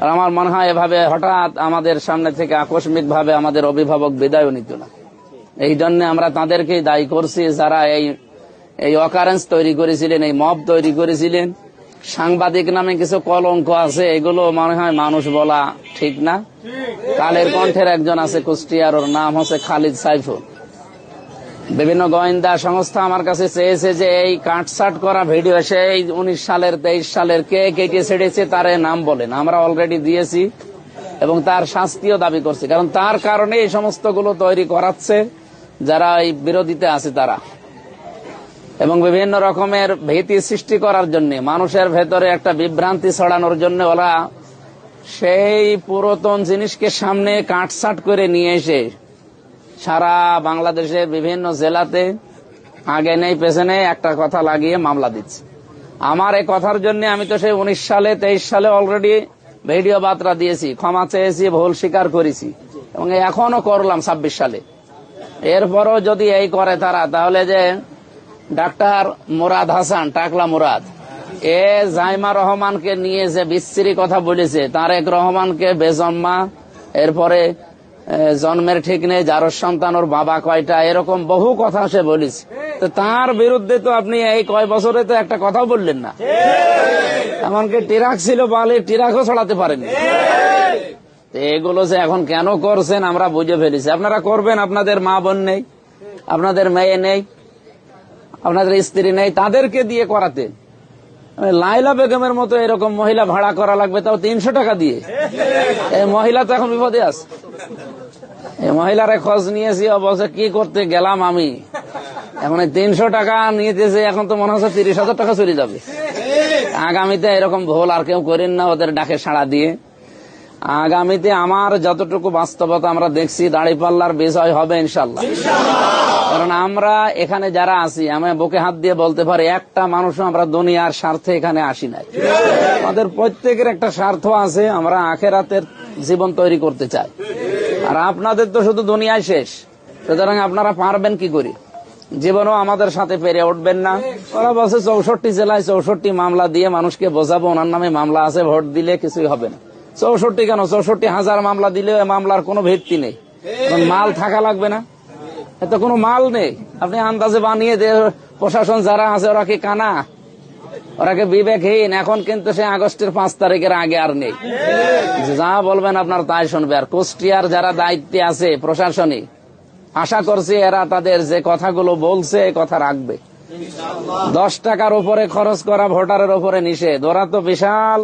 আর আমার মনে হয় এভাবে হঠাৎ আমাদের সামনে থেকে আকস্মিক ভাবে আমাদের অভিভাবক বিদায় নিত না। এই জন্য আমরা তাদেরকেই দায়ী করছি যারা এই অকারেন্স তৈরি করেছিলেন, এই মব তৈরি করেছিলেন। সাংবাদিক নামে কিছু কলঙ্ক আছে, এগুলো মনে হয় মানুষ বলা ঠিক না। কালের কণ্ঠের একজন আছে কুষ্টিয়ার, ওর নাম হচ্ছে খালিদ সাইফুল। বিভিন্ন গোয়েন্দা সংস্থা আমার কাছে চেয়েছে যে এই কাটছাট করা ভিডিও সেই 19 সালের 23 সালের কে কেটে ছেড়েছে তার নাম বলেন। আমরা অলরেডি দিয়েছি এবং তার শাস্তিও দাবি করছি, কারণ তার কারণে এই সমস্ত গুলো তৈরি করাচ্ছে যারা এই বিরোধীতে আছে তারা, এবং বিভিন্ন রকমের ভীতি সৃষ্টি করার জন্য, মানুষের ভেতরে একটা বিভ্রান্তি ছড়ানোর জন্য ওরা সেই পুরাতন জিনিসকে সামনে কাটছাট করে নিয়ে এসে সারা বাংলাদেশের বিভিন্ন জেলাতে আগে নেই পেছনে একটা কথা লাগিয়ে মামলা দিচ্ছে। আমার এই কথার জন্য আমি তো সেই 19 সালে 23 সালে অলরেডি ভিডিও বার্তা দিয়েছি, ক্ষমা চেয়েছি, ভুল স্বীকার করেছি এবং এখনো করলাম 26 সালে। এরপরও যদি এই করে তারা, তাহলে যে ডাক্তার মুরাদ হাসান, টাকলা মুরাদ, এ জাইমা রহমানকে নিয়ে যে বিশ্রী কথা বলেছে, তারেক রহমানকে বেজন্মা, এরপরে জন্মের ঠিক নেই, যার সন্তান, ওর বাবা কয়টা, এরকম বহু কথা সে বলেছে। তো তার বিরুদ্ধে তো আপনি এই কয় বছরে তো একটা কথাও বললেন না। এমনকি টিরাক ছিল বলে টিরাকও ছড়াতে পারেনি। এগুলো যে এখন কেন করছেন আমরা বুঝে ফেলেছি। আপনারা করবেন, আপনাদের মা বোন নেই, আপনাদের মেয়ে নেই, আপনাদের স্ত্রী নেই, তাদেরকে দিয়ে করাতে। লাইলা বেগমের মতো এরকম মহিলা ভাড়া করা লাগবে, তাও 300 টাকা দিয়ে। এই মহিলা তো এখন বিপদে আছে। এই মহিলার খোঁজ নিয়েছি, বলছে কি করতে গেলাম আমি, এখন 300 টাকা নিতেছে, এখন তো মনে হচ্ছে 30,000 টাকা চলে যাবে। আগামীতে এরকম ভুল আর কেউ করেন না, ওদের ডাকে সাড়া দিয়ে। আগামীতে আমার যতটুকু বাস্তবতা আমরা দেখছি, দাঁড়িপাল্লার বিজয় হবে ইনশাল্লাহ। কারণ আমরা এখানে যারা আছি, আমি বুকে হাত দিয়ে বলতে পারি, একটা মানুষও আমরা দুনিয়ার স্বার্থে এখানে আসি নাই। আমাদের প্রত্যেকের একটা স্বার্থ আছে, আমরা আখেরাতের জীবন তৈরি করতে চাই। আর আপনাদের তো শুধু দুনিয়ায় শেষ, সুতরাং আপনারা পারবেন কি করে? জীবনও আমাদের সাথে পেরে উঠবেন না। ওরা বলছে 64 জেলায় 64 মামলা দিয়ে মানুষকে বোঝাবো ওনার নামে মামলা আছে, ভোট দিলে কিছুই হবে না। 64 কেন, 64,000 মামলা দিলে মামলার কোনো ভিত্তি নেই। মাল থাকা লাগবে না? এত কোনো মাল নেই। আপনি আন্দাজে বানিয়ে প্রশাসন যারা আছে ওরা কি কানা, ওরা কি বিবেকহীন? এখন কিন্তু সে আগস্টের 5 তারিখের আগে আর নেই। যা বলবেন আপনার তাই শুনবে। আর কুষ্টিয়ার যারা দায়িত্বে আছে প্রশাসনিক, আশা করছি এরা তাদের যে কথাগুলো বলছে এই কথা রাখবে। 10 টাকার উপরে খরচ করা ভোটারের উপরে নিষেধ। ওরা তো বিশাল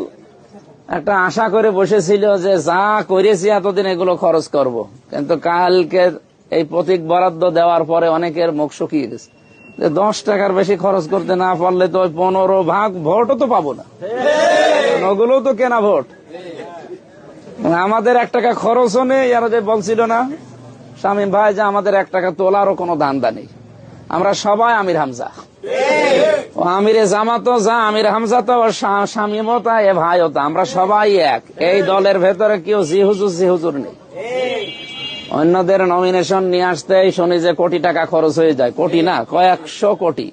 একটা আশা করে বসেছিল যে যা করেছি এতদিন এগুলো খরচ করব, কিন্তু কালকে এই প্রতীক বরাদ্দ দেওয়ার পরে অনেকের মুখ শুকিয়ে গেছে। 10 টাকার বেশি খরচ করতে না পারলে তো 15 ভাগ ভোটও তো পাবো না, ওগুলো তো কেনা ভোট। আমাদের 1 টাকা খরচও নেই। আর যে বলছিল না শামীম ভাই যে আমাদের 1 টাকা তোলারও কোনো ধান্দা নেই। আমরা সবাই আমির হামজা, ও আমিরে জামাতো যা, আমির হামজা তো শামীমও তা, এ ভাইও তা, আমরা সবাই এক। এই দলের ভেতরে কেউ জি হুজুর নেই। অন্যদের নমিনেশন নিয়ে আসতেই শুনি যে কোটি টাকা খরচ হয়ে যায়। কোটি না, কয়েকশো কোটি।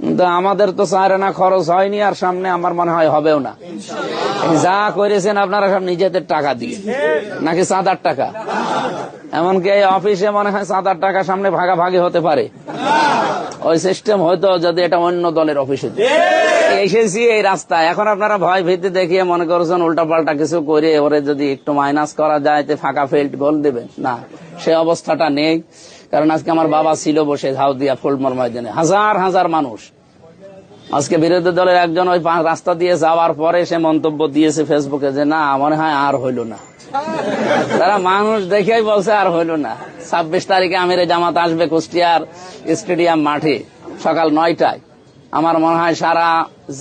কিন্তু আমাদের তো 4 আনা খরচ হয়নি, আর সামনে আমার মনে হয় হবেও না। যা করেছেন আপনারা সব নিজেদের টাকা দিয়ে, নাকি চাঁদার টাকা? এমনকি এই অফিসে মনে হয় চাঁদার টাকা সামনে ভাগাভাগি হতে পারে। ওই সিস্টেম হয়তো যদি এটা অন্য দলের অফিসে। এসেছি এই রাস্তায়, এখন আপনারা ভয় ভীতি দেখিয়ে মনে করছেন উল্টাপাল্টা কিছু করে ওরে যদি একটু মাইনাস করা যায় ফাঁকা ফিল্ড গোল দেবেন। না, সে অবস্থাটা নেই। কারণ আজকে আমার বাবা ছিল বসে ঝাউদিয়া ফুলমোর ময়দানে, হাজার হাজার মানুষ। আজকে বিরোধী দলের একজন ওই রাস্তা দিয়ে যাওয়ার পরে সে মন্তব্য দিয়েছে ফেসবুকে যে না মনে হয় আর হইল না। তারা মানুষ দেখেই বলছে আর হইল না। 26 তারিখে আমিরে জামাত আসবে কুষ্টিয়ার স্টেডিয়াম মাঠে সকাল 9টায়। আমার মনে হয় সারা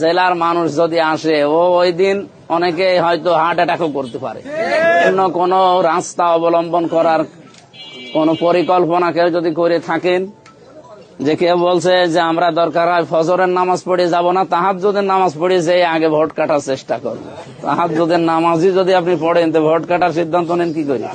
জেলার মানুষ যদি আসে, ওই দিন অনেকে হয়তো হার্ট অ্যাটাকও করতে পারে। অন্য কোনো রাস্তা অবলম্বন করার কোন পরিকল্পনা কেউ যদি করে থাকেন, যে কেউ বলছে যে আমরা দরকার হয় ফজরের নামাজ পড়ে যাব না, তাহাজ্জুদের নামাজ পড়ে যে আগে ভোট কাটার চেষ্টা করবো। তাহাজ্জুদের নামাজই যদি আপনি পড়েন তো ভোট কাটার সিদ্ধান্ত নেন কি করে?